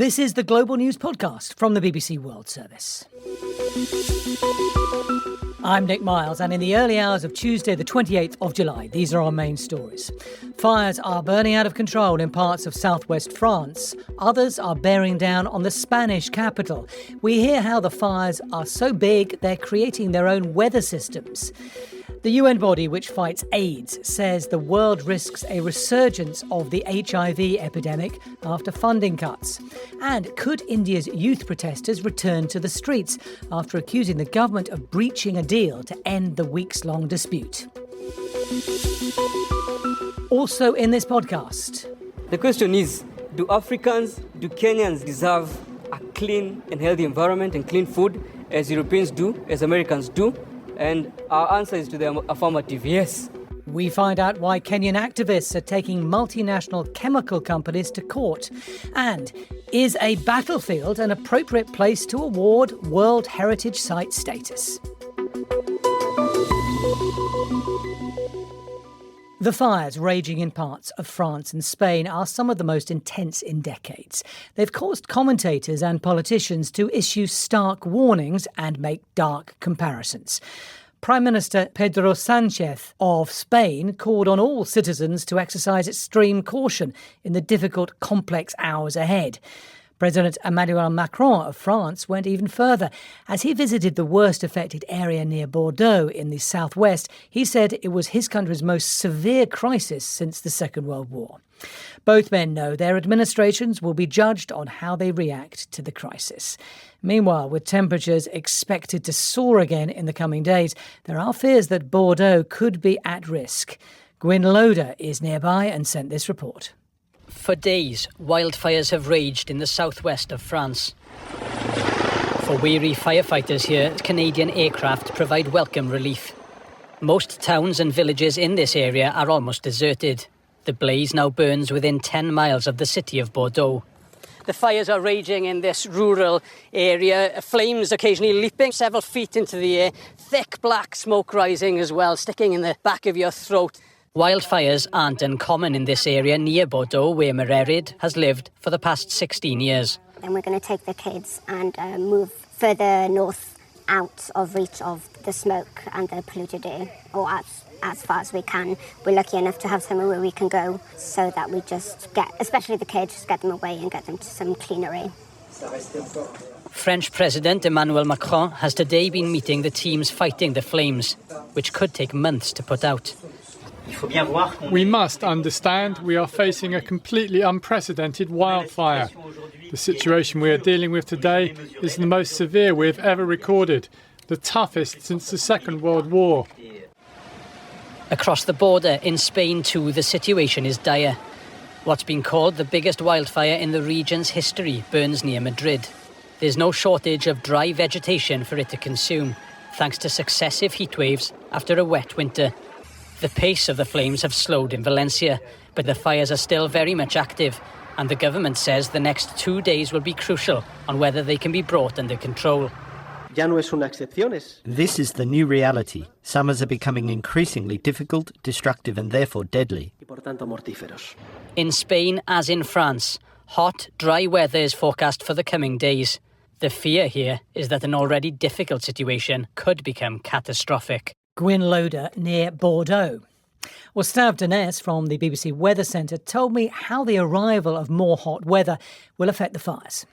This is the Global News Podcast from the BBC World Service. I'm Nick Miles, and in the early hours of Tuesday, the 28th of July, these are our main stories. Fires are burning out of control in parts of southwest France. Others are bearing down on the Spanish capital. We hear how the fires are so big, they're creating their own weather systems. The UN body which fights AIDS says the world risks a resurgence of the HIV epidemic after funding cuts. And could India's youth protesters return to the streets after accusing the government of breaching a deal to end the weeks-long dispute? Also in this podcast. The question is, do Kenyans deserve a clean and healthy environment and clean food as Europeans do, as Americans do? And our answer is to the affirmative, yes. We find out why Kenyan activists are taking multinational chemical companies to court. And is a battlefield an appropriate place to award World Heritage Site status? The fires raging in parts of France and Spain are some of the most intense in decades. They've caused commentators and politicians to issue stark warnings and make dark comparisons. Prime Minister Pedro Sánchez of Spain called on all citizens to exercise extreme caution in the difficult, complex hours ahead. President Emmanuel Macron of France went even further. As he visited the worst affected area near Bordeaux in the southwest, he said it was his country's most severe crisis since the Second World War. Both men know their administrations will be judged on how they react to the crisis. Meanwhile, with temperatures expected to soar again in the coming days, there are fears that Bordeaux could be at risk. Gwyn Loader is nearby and sent this report. For days, wildfires have raged in the southwest of France. For weary firefighters here, Canadian aircraft provide welcome relief. Most towns and villages in this area are almost deserted. The blaze now burns within 10 miles of the city of Bordeaux. The fires are raging in this rural area, flames occasionally leaping several feet into the air, thick black smoke rising as well, sticking in the back of your throat. Wildfires aren't uncommon in this area near Bordeaux, where Mererid has lived for the past 16 years. Then we're going to take the kids and move further north out of reach of the smoke and the polluted air, or as far as we can. We're lucky enough to have somewhere where we can go so that we just get, especially the kids, just get them away and get them to some cleaner air. French President Emmanuel Macron has today been meeting the teams fighting the flames, which could take months to put out. We must understand we are facing a completely unprecedented wildfire. The situation we are dealing with today is the most severe we have ever recorded, the toughest since the Second World War. Across the border in Spain too, the situation is dire. What's been called the biggest wildfire in the region's history burns near Madrid. There's no shortage of dry vegetation for it to consume, thanks to successive heatwaves after a wet winter. The pace of the flames have slowed in Valencia, but the fires are still very much active, and the government says the next 2 days will be crucial on whether they can be brought under control. This is the new reality. Summers are becoming increasingly difficult, destructive and therefore deadly. In Spain, as in France, hot, dry weather is forecast for the coming days. The fear here is that an already difficult situation could become catastrophic. Gwyn Loader near Bordeaux. Well, Stav Dines from the BBC Weather Centre told me how the arrival of more hot weather will affect the fires.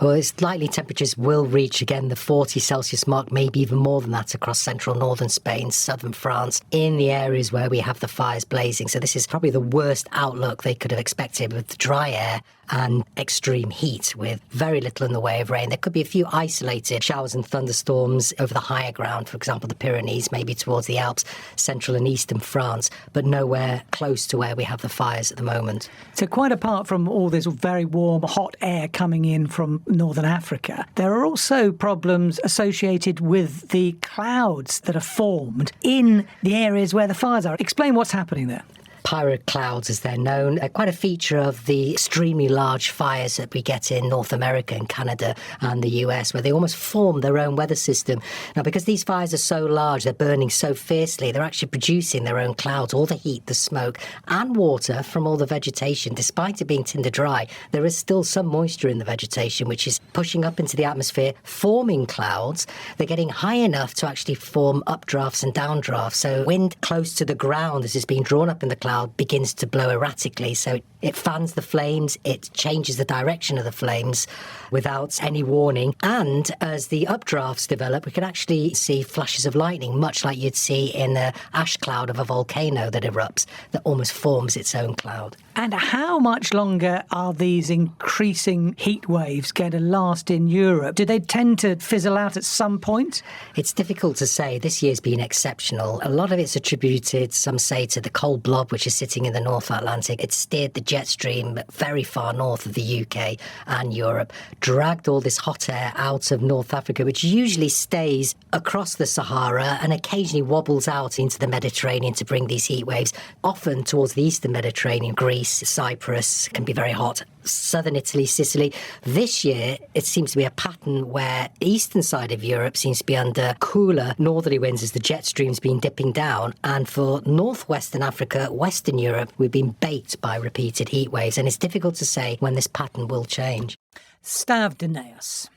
Well, it's likely temperatures will reach again the 40 Celsius mark, maybe even more than that across central northern Spain, southern France, in the areas where we have the fires blazing. So this is probably the worst outlook they could have expected, with dry air and extreme heat with very little in the way of rain. There could be a few isolated showers and thunderstorms over the higher ground, for example, the Pyrenees, maybe towards the Alps, central and eastern France, but nowhere close to where we have the fires at the moment. So quite apart from all this very warm, hot air coming in from northern Africa, there are also problems associated with the clouds that are formed in the areas where the fires are. Explain what's happening there. Pyroclouds, as they're known, are quite a feature of the extremely large fires that we get in North America and Canada and the US, where they almost form their own weather system. Now, because these fires are so large, they're burning so fiercely, they're actually producing their own clouds, all the heat, the smoke, and water from all the vegetation. Despite it being tinder dry, there is still some moisture in the vegetation, which is pushing up into the atmosphere, forming clouds. They're getting high enough to actually form updrafts and downdrafts. So wind close to the ground, as it's being drawn up in the cloud, begins to blow erratically. So it fans the flames, it changes the direction of the flames without any warning. And as the updrafts develop, we can actually see flashes of lightning, much like you'd see in the ash cloud of a volcano that erupts, that almost forms its own cloud. And how much longer are these increasing heat waves going to last in Europe? Do they tend to fizzle out at some point? It's difficult to say. This year's been exceptional. A lot of it's attributed, some say, to the cold blob, which is sitting in the North Atlantic. It steered the jet stream very far north of the UK and Europe, dragged all this hot air out of North Africa, which usually stays across the Sahara and occasionally wobbles out into the Mediterranean to bring these heat waves, often towards the eastern Mediterranean. Greece, Cyprus can be very hot. Southern Italy, Sicily. This year, it seems to be a pattern where the eastern side of Europe seems to be under cooler northerly winds as the jet stream's been dipping down. And for northwestern Africa, Western Europe, we've been baked by repeated heat waves. And it's difficult to say when this pattern will change. Stavdanaeus.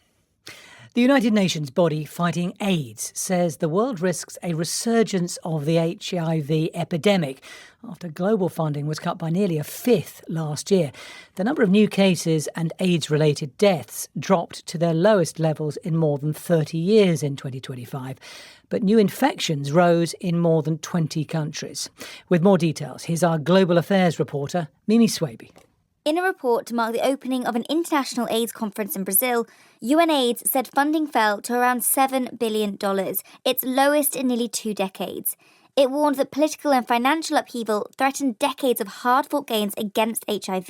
The United Nations body fighting AIDS says the world risks a resurgence of the HIV epidemic after global funding was cut by nearly a fifth last year. The number of new cases and AIDS-related deaths dropped to their lowest levels in more than 30 years in 2025. But new infections rose in more than 20 countries. With more details, here's our global affairs reporter, Mimi Swaby. In a report to mark the opening of an international AIDS conference in Brazil, UNAIDS said funding fell to around $7 billion, its lowest in nearly 2 decades. It warned that political and financial upheaval threatened decades of hard-fought gains against HIV.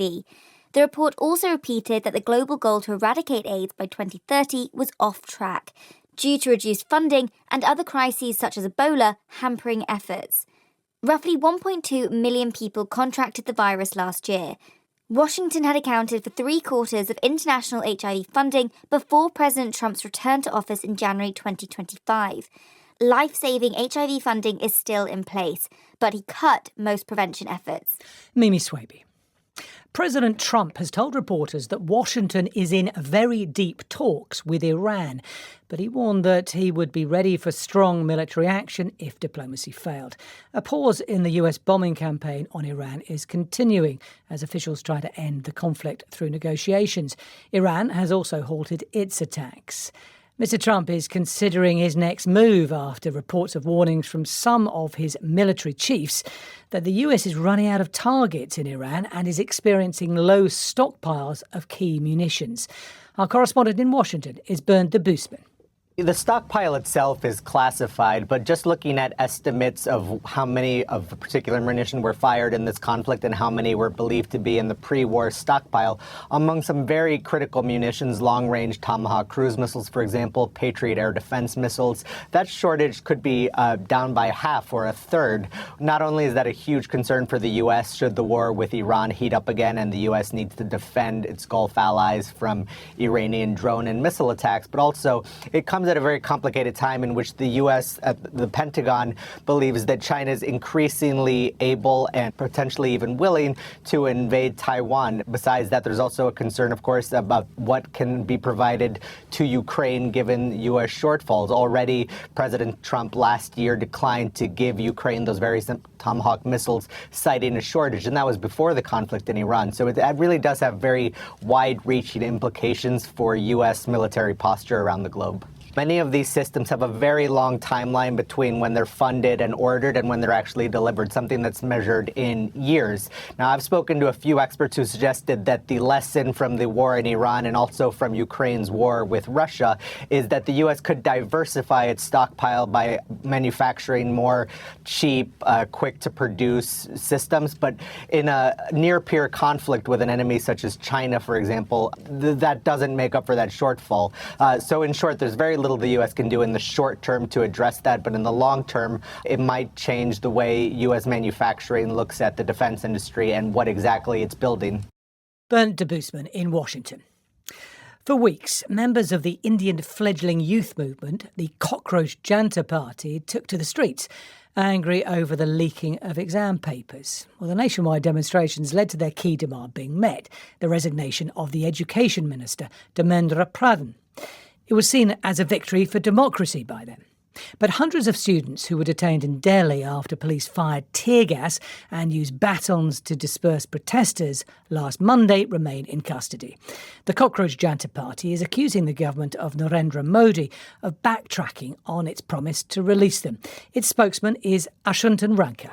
The report also repeated that the global goal to eradicate AIDS by 2030 was off track, due to reduced funding and other crises such as Ebola hampering efforts. Roughly 1.2 million people contracted the virus last year. Washington had accounted for 3/4 of international HIV funding before President Trump's return to office in January 2025. Life-saving HIV funding is still in place, but he cut most prevention efforts. Mimi Swaby. President Trump has told reporters that Washington is in very deep talks with Iran, but he warned that he would be ready for strong military action if diplomacy failed. A pause in the US bombing campaign on Iran is continuing as officials try to end the conflict through negotiations. Iran has also halted its attacks. Mr. Trump is considering his next move after reports of warnings from some of his military chiefs that the US is running out of targets in Iran and is experiencing low stockpiles of key munitions. Our correspondent in Washington is Bernd de Boosman. The stockpile itself is classified, but just looking at estimates of how many of a particular munition were fired in this conflict and how many were believed to be in the pre-war stockpile, among some very critical munitions, long-range Tomahawk cruise missiles, for example, Patriot air defense missiles, that shortage could be down by half or a third. Not only is that a huge concern for the U.S. should the war with Iran heat up again and the U.S. needs to defend its Gulf allies from Iranian drone and missile attacks, but also it comes at a very complicated time in which the U.S., the Pentagon, believes that China is increasingly able and potentially even willing to invade Taiwan. Besides that, there's also a concern, of course, about what can be provided to Ukraine given U.S. shortfalls. Already, President Trump last year declined to give Ukraine those very Tomahawk missiles, citing a shortage, and that was before the conflict in Iran. So it really does have very wide-reaching implications for U.S. military posture around the globe. Many of these systems have a very long timeline between when they're funded and ordered and when they're actually delivered, something that's measured in years. Now, I've spoken to a few experts who suggested that the lesson from the war in Iran and also from Ukraine's war with Russia is that the U.S. could diversify its stockpile by manufacturing more cheap, quick-to-produce systems. But in a near-peer conflict with an enemy such as China, for example, that doesn't make up for that shortfall. So in short, there's very little the U.S. can do in the short term to address that, but in the long term, it might change the way U.S. manufacturing looks at the defense industry and what exactly it's building. Bernd de Boosman in Washington. For weeks, members of the Indian fledgling youth movement, the Cockroach Janta Party, took to the streets, angry over the leaking of exam papers. Well, the nationwide demonstrations led to their key demand being met, the resignation of the Education Minister, Dharmendra Pradhan. It was seen as a victory for democracy by them. But hundreds of students who were detained in Delhi after police fired tear gas and used batons to disperse protesters last Monday remain in custody. The Cockroach Janta Party is accusing the government of Narendra Modi of backtracking on its promise to release them. Its spokesman is Ashwinton Ranka.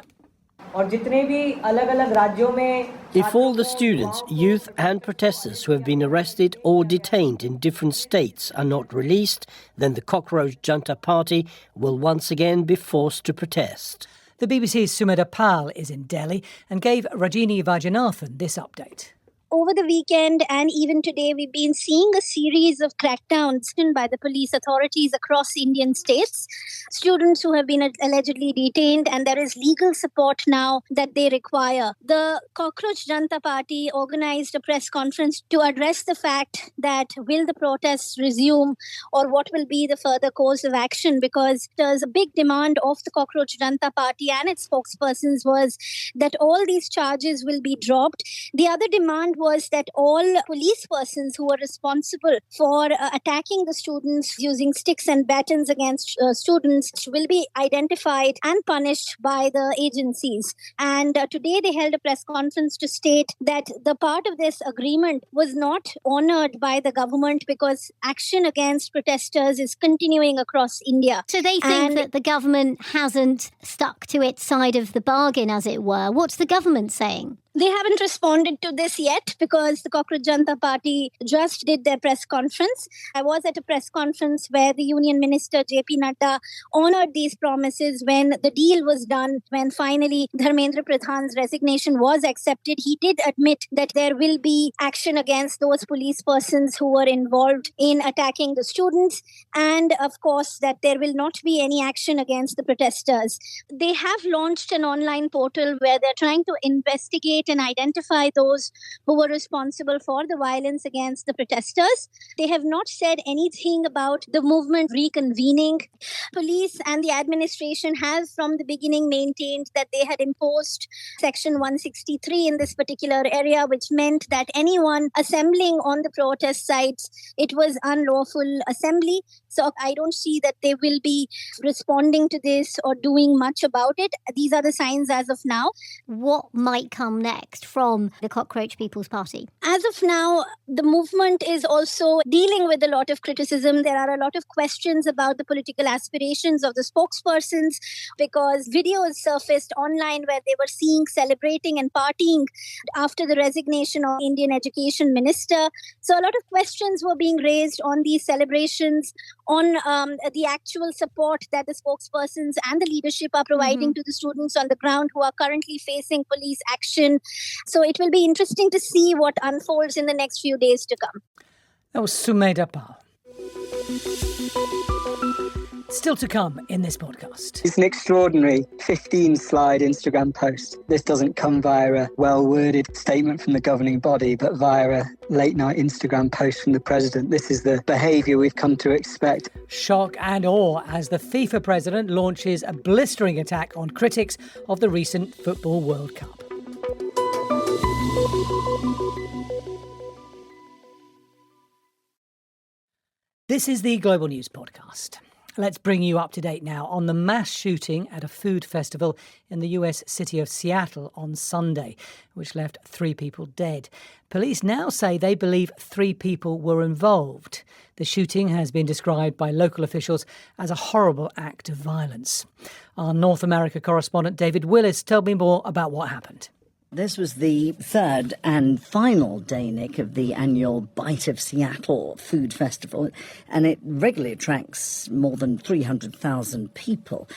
If all the students, youth and protesters who have been arrested or detained in different states are not released, then the Cockroach Janta Party will once again be forced to protest. The BBC's Sumedha Pal is in Delhi and gave Rajini Vajanathan this update. Over the weekend and even today, we've been seeing a series of crackdowns by the police authorities across Indian states. Students who have been allegedly detained, and there is legal support now that they require. The Cockroach Janta Party organized a press conference to address the fact that will the protests resume or what will be the further course of action, because there's a big demand of the Cockroach Janta Party and its spokespersons was that all these charges will be dropped. The other demand was that all police persons who were responsible for attacking the students using sticks and batons against students will be identified and punished by the agencies. And today they held a press conference to state that the part of this agreement was not honored by the government because action against protesters is continuing across India. So they think that the government hasn't stuck to its side of the bargain, as it were. What's the government saying? They haven't responded to this yet because the Cockroach Janta Party just did their press conference. I was at a press conference where the Union Minister J.P. Nadda honoured these promises when the deal was done, when finally Dharmendra Pradhan's resignation was accepted. He did admit that there will be action against those police persons who were involved in attacking the students, and of course that there will not be any action against the protesters. They have launched an online portal where they're trying to investigate and identify those who were responsible for the violence against the protesters. They have not said anything about the movement reconvening. Police and the administration have from the beginning maintained that they had imposed Section 163 in this particular area, which meant that anyone assembling on the protest sites, it was unlawful assembly. So I don't see that they will be responding to this or doing much about it. These are the signs as of now. What might come next from the Cockroach People's Party? As of now, the movement is also dealing with a lot of criticism. There are a lot of questions about the political aspirations of the spokespersons because videos surfaced online where they were seen celebrating and partying after the resignation of Indian Education Minister. So a lot of questions were being raised on these celebrations, on the actual support that the spokespersons and the leadership are providing to the students on the ground who are currently facing police action. So it will be interesting to see what unfolds in the next few days to come. That was Sumedha Pal. Still to come in this podcast. It's an extraordinary 15-slide Instagram post. This doesn't come via a well-worded statement from the governing body, but via a late-night Instagram post from the president. This is the behaviour we've come to expect. Shock and awe as the FIFA president launches a blistering attack on critics of the recent Football World Cup. This is the Global News Podcast. Let's bring you up to date now on the mass shooting at a food festival in the US city of Seattle on Sunday, which left 3 people dead. Police now say they believe 3 people were involved. The shooting has been described by local officials as a horrible act of violence. Our North America correspondent David Willis told me more about what happened. This was the third and final day, Nick, of the annual Bite of Seattle Food Festival, and it regularly attracts more than 300,000 people.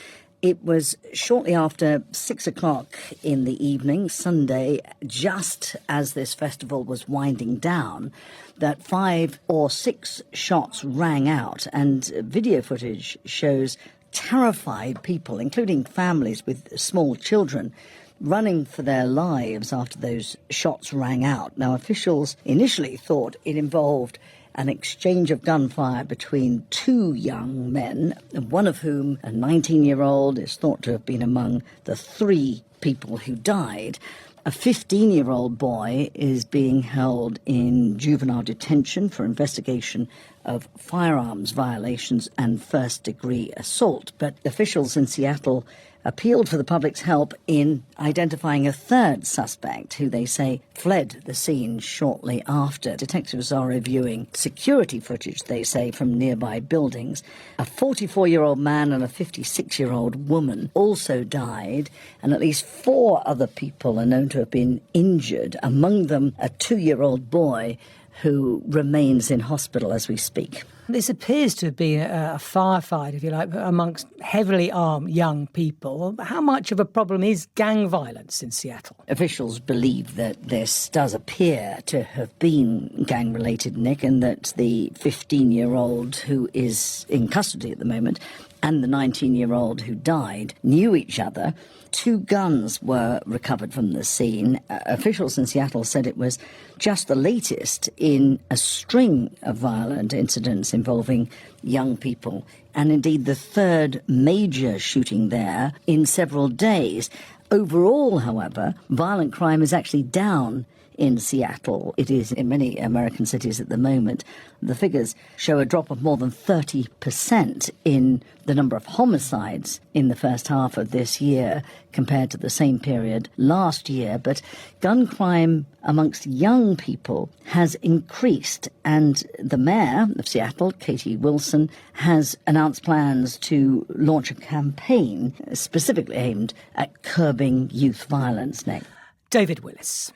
It was shortly after 6 o'clock in the evening, Sunday, just as this festival was winding down, that 5 or 6 shots rang out, and video footage shows terrified people, including families with small children, running for their lives after those shots rang out. Now, officials initially thought it involved an exchange of gunfire between 2 young men, one of whom, a 19-year-old, is thought to have been among the 3 people who died. A 15-year-old boy is being held in juvenile detention for investigation of firearms violations and first-degree assault. But officials in Seattle appealed for the public's help in identifying a 3rd suspect who they say fled the scene shortly after. Detectives are reviewing security footage, they say, from nearby buildings. A 44-year-old man and a 56-year-old woman also died, and at least 4 other people are known to have been injured, among them a 2-year-old boy who remains in hospital as we speak. This appears to have been a firefight, if you like, amongst heavily armed young people. How much of a problem is gang violence in Seattle? Officials believe that this does appear to have been gang-related, Nick, and that the 15-year-old who is in custody at the moment and the 19-year-old who died knew each other. 2 guns were recovered from the scene. Officials in Seattle said it was just the latest in a string of violent incidents involving young people, and indeed the 3rd major shooting there in several days. Overall, however, violent crime is actually down in Seattle. It is in many American cities at the moment. The figures show a drop of more than 30% in the number of homicides in the first half of this year compared to the same period last year. But gun crime amongst young people has increased, and the mayor of Seattle, Katie Wilson, has announced plans to launch a campaign specifically aimed at curbing youth violence. Nick. David Willis.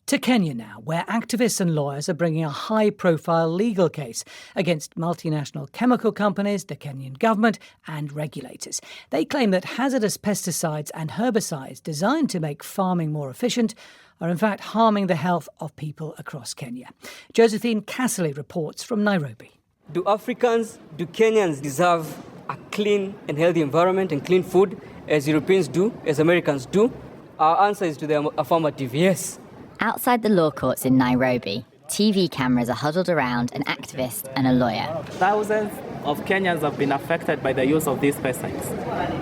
To Kenya now, where activists and lawyers are bringing a high-profile legal case against multinational chemical companies, the Kenyan government and regulators. They claim that hazardous pesticides and herbicides designed to make farming more efficient are in fact harming the health of people across Kenya. Josephine Casserly reports from Nairobi. Do Kenyans deserve a clean and healthy environment and clean food as Europeans do, as Americans do? Our answer is to the affirmative, yes. Outside the law courts in Nairobi, TV cameras are huddled around an activist and a lawyer. Thousands of Kenyans have been affected by the use of these pesticides.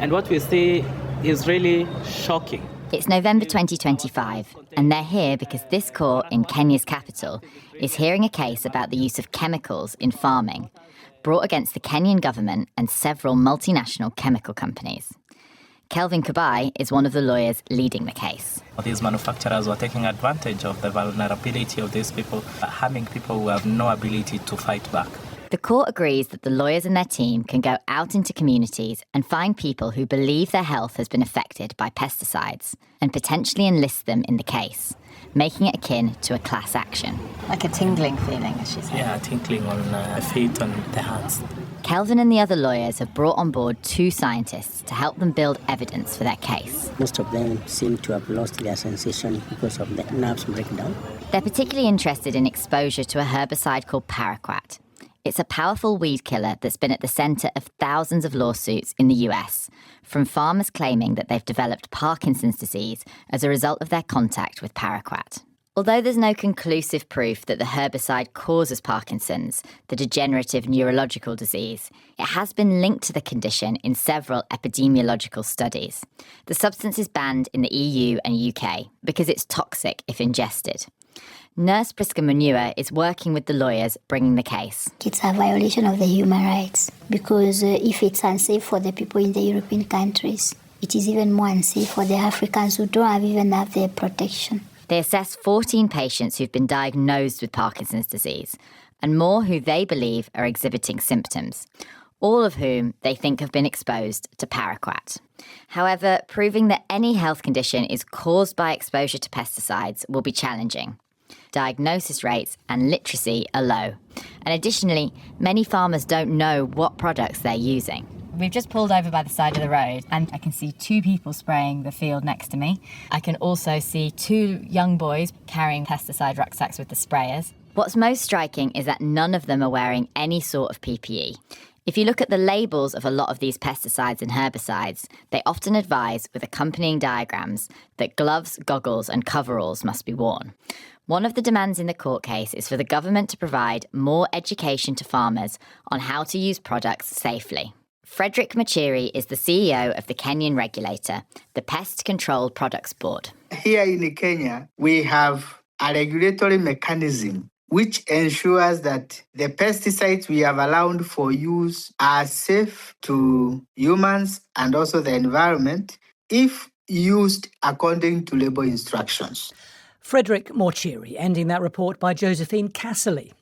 And what we see is really shocking. It's November 2025, and they're here because this court in Kenya's capital is hearing a case about the use of chemicals in farming, brought against the Kenyan government and several multinational chemical companies. Kelvin Kabai is one of the lawyers leading the case. These manufacturers were taking advantage of the vulnerability of these people, harming people who have no ability to fight back. The court agrees that the lawyers and their team can go out into communities and find people who believe their health has been affected by pesticides and potentially enlist them in the case, making it akin to a class action. Like a tingling feeling, as she said. Yeah, tingling on the feet and the hands. Kelvin and the other lawyers have brought on board 2 scientists to help them build evidence for their case. Most of them seem to have lost their sensation because of the nerves breakdown. They're particularly interested in exposure to a herbicide called paraquat. It's a powerful weed killer that's been at the centre of thousands of lawsuits in the US, from farmers claiming that they've developed Parkinson's disease as a result of their contact with paraquat. Although there's no conclusive proof that the herbicide causes Parkinson's, the degenerative neurological disease, it has been linked to the condition in several epidemiological studies. The substance is banned in the EU and UK because it's toxic if ingested. Nurse Priska Munua is working with the lawyers bringing the case. It's a violation of the human rights because if it's unsafe for the people in the European countries, it is even more unsafe for the Africans who don't even have the protection. They assess 14 patients who've been diagnosed with Parkinson's disease and more who they believe are exhibiting symptoms, all of whom they think have been exposed to paraquat. However, proving that any health condition is caused by exposure to pesticides will be challenging. Diagnosis rates and literacy are low. And additionally, many farmers don't know what products they're using. We've just pulled over by the side of the road and I can see 2 people spraying the field next to me. I can also see 2 young boys carrying pesticide rucksacks with the sprayers. What's most striking is that none of them are wearing any sort of PPE. If you look at the labels of a lot of these pesticides and herbicides, they often advise, with accompanying diagrams, that gloves, goggles and coveralls must be worn. One of the demands in the court case is for the government to provide more education to farmers on how to use products safely. Frederick Machiri is the CEO of the Kenyan regulator, the Pest Control Products Board. Here in Kenya, we have a regulatory mechanism which ensures that the pesticides we have allowed for use are safe to humans and also the environment if used according to label instructions. Frederick Machiri, ending that report by Josephine Casserly.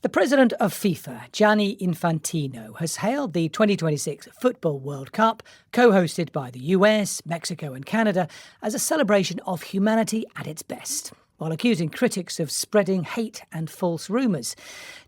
The president of FIFA, Gianni Infantino, has hailed the 2026 Football World Cup, co-hosted by the US, Mexico and Canada, as a celebration of humanity at its best, while accusing critics of spreading hate and false rumours.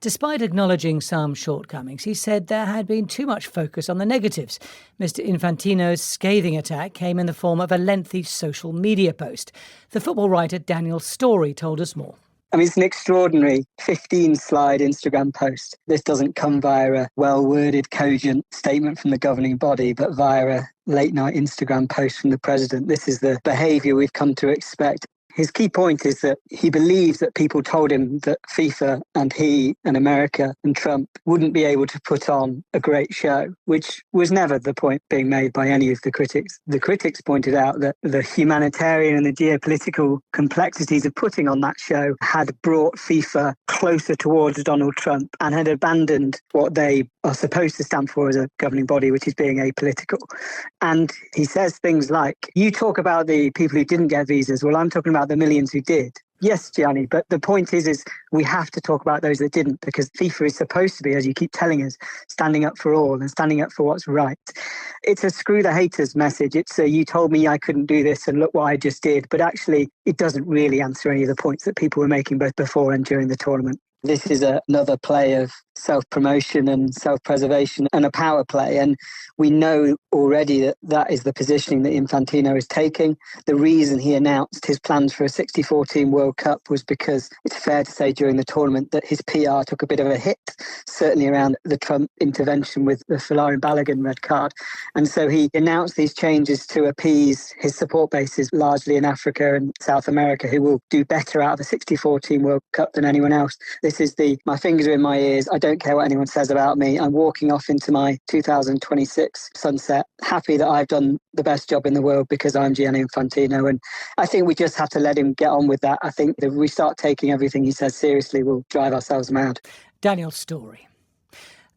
Despite acknowledging some shortcomings, he said there had been too much focus on the negatives. Mr. Infantino's scathing attack came in the form of a lengthy social media post. The football writer Daniel Storey told us more. I mean, it's an extraordinary 15-slide Instagram post. This doesn't come via a well-worded, cogent statement from the governing body, but via a late-night Instagram post from the president. This is the behaviour we've come to expect. His key point is that he believes that people told him that FIFA and he and America and Trump wouldn't be able to put on a great show, which was never the point being made by any of the critics. The critics pointed out that the humanitarian and the geopolitical complexities of putting on that show had brought FIFA closer towards Donald Trump and had abandoned what they are supposed to stand for as a governing body, which is being apolitical. And he says things like, you talk about the people who didn't get visas. Well, I'm talking about the millions who did. Yes, Gianni, but the point is we have to talk about those that didn't, because FIFA is supposed to be, as you keep telling us, standing up for all and standing up for what's right. It's a screw the haters message. It's a, you told me I couldn't do this and look what I just did. But actually, it doesn't really answer any of the points that people were making both before and during the tournament. This is another play of self-promotion and self-preservation and a power play. And we know already that that is the positioning that Infantino is taking. The reason he announced his plans for a 64-team World Cup was because it's fair to say during the tournament that his PR took a bit of a hit, certainly around the Trump intervention with the Folarin Balogun red card. And so he announced these changes to appease his support bases, largely in Africa and South America, who will do better out of a 64-team World Cup than anyone else. This is my fingers are in my ears. I don't care what anyone says about me. I'm walking off into my 2026 sunset, happy that I've done the best job in the world because I'm Gianni Infantino. And I think we just have to let him get on with that. I think if we start taking everything he says seriously, we'll drive ourselves mad. Daniel Storey.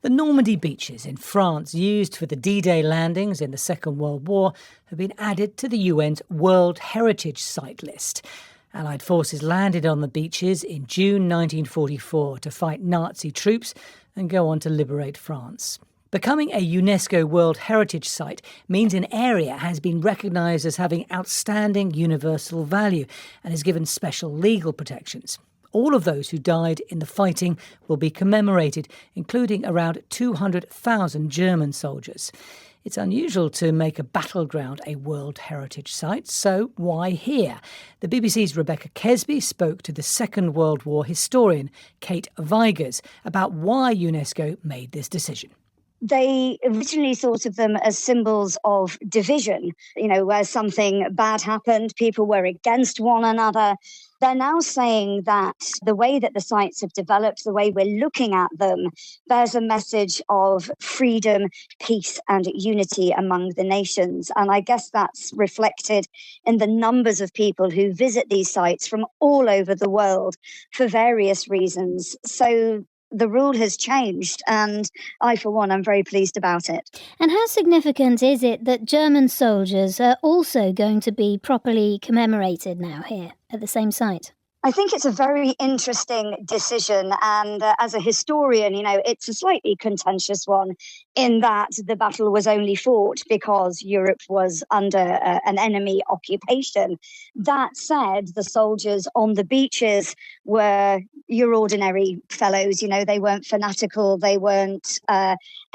The Normandy beaches in France, used for the D-Day landings in the Second World War, have been added to the UN's World Heritage Site list. Allied forces landed on the beaches in June 1944 to fight Nazi troops and go on to liberate France. Becoming a UNESCO World Heritage Site means an area has been recognised as having outstanding universal value and is given special legal protections. All of those who died in the fighting will be commemorated, including around 200,000 German soldiers. It's unusual to make a battleground a World Heritage Site, so why here? The BBC's Rebecca Kesby spoke to the Second World War historian Kate Vigers about why UNESCO made this decision. They originally thought of them as symbols of division, where something bad happened, people were against one another. They're now saying that the way that the sites have developed, the way we're looking at them, bears a message of freedom, peace and unity among the nations. And I guess that's reflected in the numbers of people who visit these sites from all over the world for various reasons. So the rule has changed, and I, for one, am very pleased about it. And how significant is it that German soldiers are also going to be properly commemorated now here at the same site? I think it's a very interesting decision. And as a historian, it's a slightly contentious one in that the battle was only fought because Europe was under an enemy occupation. That said, the soldiers on the beaches were your ordinary fellows. They weren't fanatical. They weren't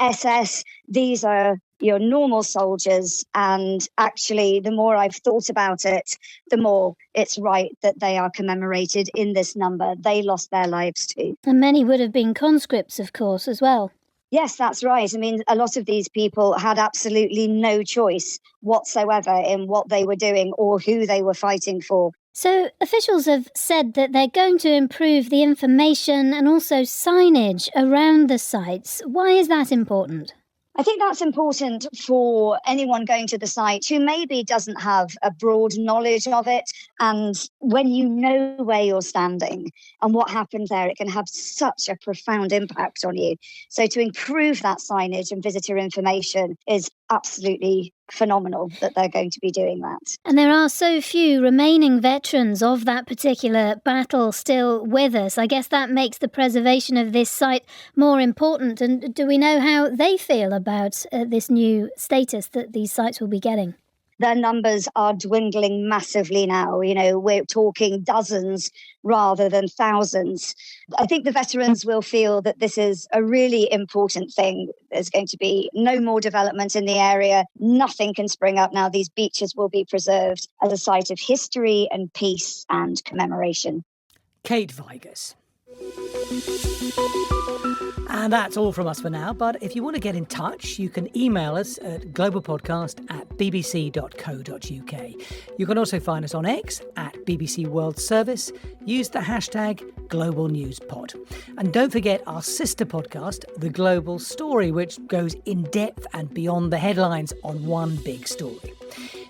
SS. These are your normal soldiers. And actually, the more I've thought about it, the more it's right that they are commemorated in this number. They lost their lives too. And many would have been conscripts, of course, as well. Yes, that's right. I mean, a lot of these people had absolutely no choice whatsoever in what they were doing or who they were fighting for. So officials have said that they're going to improve the information and also signage around the sites. Why is that important? I think that's important for anyone going to the site who maybe doesn't have a broad knowledge of it. And when you know where you're standing and what happened there, it can have such a profound impact on you. So to improve that signage and visitor information is absolutely phenomenal that they're going to be doing that. And there are so few remaining veterans of that particular battle still with us. I guess that makes the preservation of this site more important. And do we know how they feel about this new status that these sites will be getting? Their numbers are dwindling massively now. We're talking dozens rather than thousands. I think the veterans will feel that this is a really important thing. There's going to be no more development in the area. Nothing can spring up now. These beaches will be preserved as a site of history and peace and commemoration. Kate Vigas. And that's all from us for now, but if you want to get in touch, you can email us at globalpodcast@bbc.co.uk. You can also find us on X at BBC World Service. Use the hashtag GlobalNewsPod. And don't forget our sister podcast, The Global Story, which goes in depth and beyond the headlines on one big story.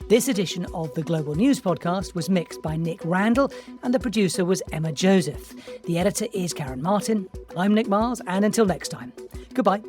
This edition of the Global News Podcast was mixed by Nick Randall and the producer was Emma Joseph. The editor is Karen Martin. I'm Nick Miles, and until next time, goodbye.